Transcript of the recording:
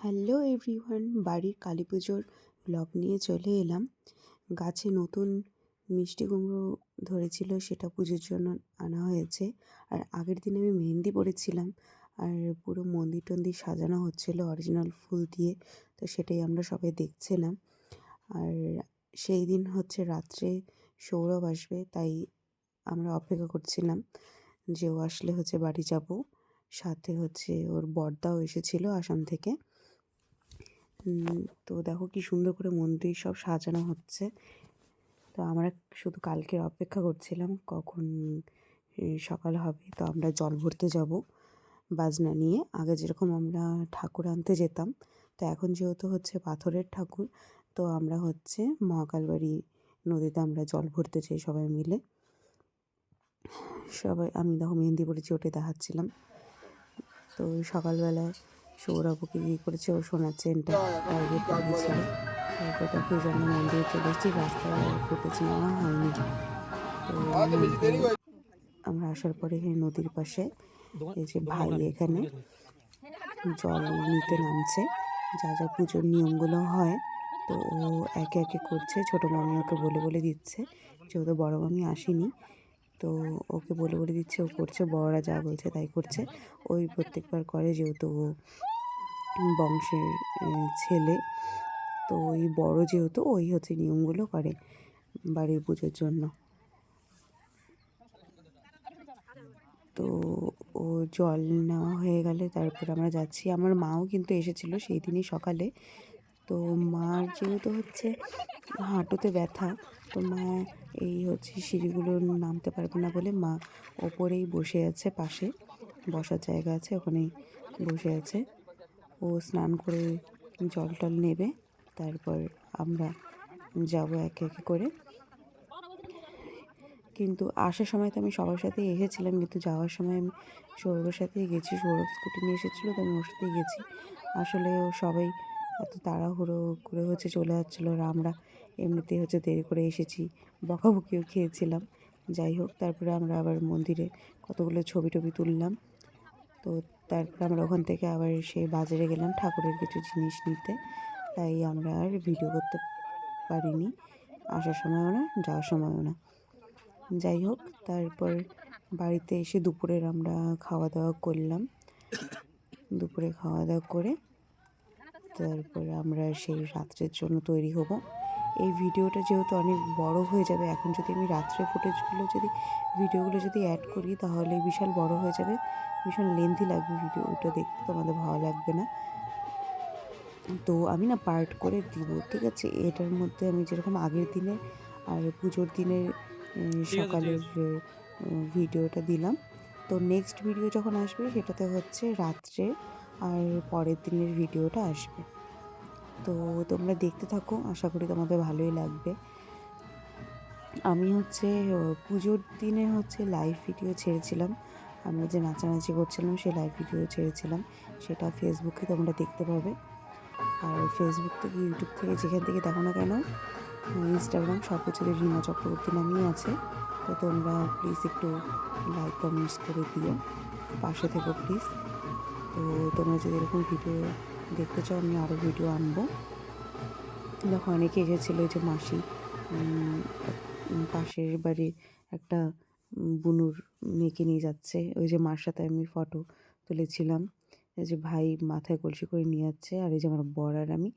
Hello everyone, বাড়ির কালী পুজোর blog নিয়ে চলে এলাম। গাছে নতুন মিষ্টি কুমড়ো ধরেছিল, সেটা পুজোর জন্য আনা হয়েছে। আর আগের দিন আমি মেহেন্দি পড়েছিলাম, আর পুরো মন্দির টন্দির সাজানো হচ্ছিল অরিজিনাল ফুল দিয়ে। তো সেটাই আমরা সবাই দেখছিলাম। আর সেই দিন হচ্ছে রাত্রে সৌরভ আসবে, তাই আমরা অপেক্ষা করছিলাম যে ও আসলে হচ্ছে বাড়ি যাব। সাথে হচ্ছে ওর বড়দাও এসেছিল আসাম থেকে। তো দেখো কি সুন্দর করে মন্দির সব সাজানো হচ্ছে। তো আমরা শুধু কালকের অপেক্ষা করছিলাম কখন সকাল হবে। তো আমরা জল ভরতে যাব বাজনা নিয়ে। আগে যেরকম আমরা ঠাকুর আনতে যেতাম, তো এখন যেহেতু হচ্ছে পাথরের ঠাকুর, তো আমরা হচ্ছে মহাকালবাড়ি নদীতে আমরা জল ভরতে চাই সবাই মিলে। আমি দেখো মেহেন্দি পড়েছি, ওটাই দেখাচ্ছিলাম। তো সকালবেলায় সৌরভকে কী করেছে, ও সোনার চেনটা বাইরে পড়িয়েছিল। তারপর দেখো এই জন্য মন্দিরে চলে এসেছি, রাস্তায় ফুটেছে নেওয়া হয়নি। তো আমরা আসার পরে এখানে নদীর পাশে এই যে ভাই এখানে জল নিতে নামছে, যা যা পুজোর নিয়মগুলো হয় তো ও একে একে করছে। ছোটো মামি ওকে বলে বলে দিচ্ছে, যেহেতু বড় মামি আসেনি, তো ওকে বলে বলে দিচ্ছে, ও করছে। বড়রা যা বলছে তাই করছে। ওই প্রত্যেকবার করে, যেহেতু ও বংশের ছেলে, তো ওই বড় যেহেতু ওই হচ্ছে নিয়মগুলো করে বাড়ির পুজোর জন্য। তো ও জল নেওয়া হয়ে গেলে তারপর আমরা যাচ্ছি। আমার মাও কিন্তু এসেছিল সেই দিনই সকালে। তো মার যেহেতু হচ্ছে হাঁটুতে ব্যথা, তো মা এই হচ্ছে সিঁড়িগুলো নামতে পারবে না বলে মা ওপরেই বসে আছে, পাশে বসার জায়গা আছে, ওখানেই বসে আছে। ও স্নান করে জল টল নেবে, তারপর আমরা যাব একে একে করে। কিন্তু আসার সময় তো আমি সবার সাথেই এসেছিলাম, কিন্তু যাওয়ার সময় আমি সৌরভের সাথেই গেছি। সৌরভ স্কুটি নিয়ে এসেছিলো, তো আমি ওর সাথেই গেছি। আসলে ও সবাই এত তাড়াহুড়ো করে হচ্ছে চলে যাচ্ছিলো, আর আমরা এমনিতেই হচ্ছে দেরি করে এসেছি, বকাবকিও খেয়েছিলাম। যাই হোক, তারপরে আমরা আবার মন্দিরে কতগুলো ছবি টবি তুললাম। তো তারপরে আমরা ওখান থেকে আবার সেই বাজারে গেলাম ঠাকুরের কিছু জিনিস নিতে। তাই আমরা আর ভিডিও করতে পারিনি, আসার সময়ও না যাওয়ার সময়ও না। যাই হোক, তারপর বাড়িতে এসে দুপুরের আমরা খাওয়া দাওয়া করলাম। দুপুরে খাওয়া দাওয়া করে তারপর আমরা সেই রাত্রের জন্য তৈরি হব। এই ভিডিওটা যেহেতু অনেক বড় হয়ে যাবে, এখন যদি আমি রাত্রে ফুটেজগুলো ভিডিওগুলো যদি অ্যাড করি, তাহলে বিশাল বড় হয়ে যাবে, ভীষণ লেন্থি লাগবে ভিডিওটা দেখতে, তোমাদের ভালো লাগবে না। তো আমি না পার্ট করে দিব, ঠিক আছে? এটার মধ্যে আমি যেরকম আগের দিনে আর পুজোর দিনের সকালের ভিডিওটা দিলাম, তো নেক্সট ভিডিও যখন আসবে সেটাতে হচ্ছে রাত্রে আর পরের দিনের ভিডিওটা আসবে। তো তোমরা দেখতে থাকো, আশা করি তোমাদের ভালোই লাগবে। আমি হচ্ছে পুজোর দিনে হচ্ছে লাইভ ভিডিও ছেড়েছিলাম, আমরা যে নাচানাচি করছিলাম সেই লাইভ ভিডিও ছেড়েছিলাম, সেটা ফেসবুকে তোমরা দেখতে পাবে। আর ফেসবুক থেকে, ইউটিউব থেকে, যেখান থেকে দেখো না কেন, ইনস্টাগ্রাম, সব কিছুতে রিমা চক্রবর্তী নামই আছে। তো তোমরা প্লিজ একটু লাইক কমেন্টস করে দিও, পাশে থেকো প্লিজ। তো তোমরা যদি এরকম ভিডিও দেখতে চাও, আমি আরও ভিডিও আনবো। দেখো অনেকে এসেছিলো, যে মাসি পাশের বাড়ির একটা বুনুর মেয়েকে নিয়ে যাচ্ছে, ওই যে মার সাথে আমি ফটো তুলেছিলাম। এই যে ভাই মাথায় কলসি করে নিয়ে যাচ্ছে, আর এই যে আমার বর আর আমি